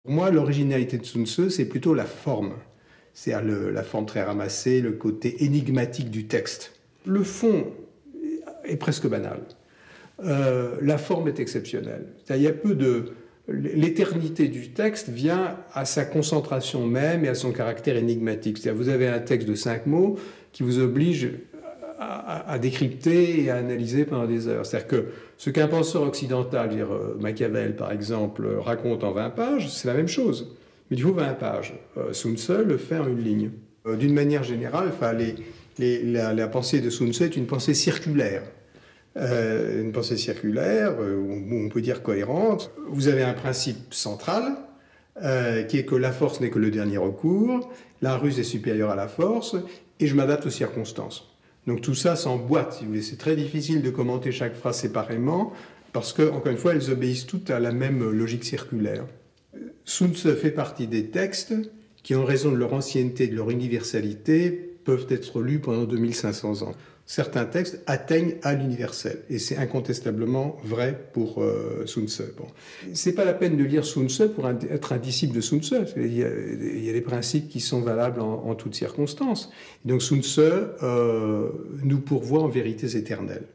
Pour moi, l'originalité de Sun Tzu, c'est plutôt la forme. C'est-à-dire la forme très ramassée, le côté énigmatique du texte. Le fond est presque banal. La forme est exceptionnelle. Il y a peu de... L'éternité du texte vient à sa concentration même et à son caractère énigmatique. C'est-à-dire vous avez un texte de 5 mots qui vous oblige à décrypter et à analyser pendant des heures. C'est-à-dire que ce qu'un penseur occidental, dire Machiavel par exemple, raconte en 20 pages, c'est la même chose. Mais il faut 20 pages. Sun Tzu le fait en une ligne. D'une manière générale, la pensée de Sun Tzu est une pensée circulaire. Une pensée circulaire, on peut dire cohérente. Vous avez un principe central, qui est que la force n'est que le dernier recours, la ruse est supérieure à la force, et je m'adapte aux circonstances. Donc tout ça s'emboîte, si vous voulez. C'est très difficile de commenter chaque phrase séparément, parce que, encore une fois, elles obéissent toutes à la même logique circulaire. Sun Tzu fait partie des textes qui, en raison de leur ancienneté et de leur universalité, peuvent être lus pendant 2500 ans. Certains textes atteignent à l'universel, et c'est incontestablement vrai pour Sun Tzu. Bon. C'est pas la peine de lire Sun Tzu pour être un disciple de Sun Tzu. Il y a des principes qui sont valables en toutes circonstances. Et donc Sun Tzu nous pourvoit en vérités éternelles.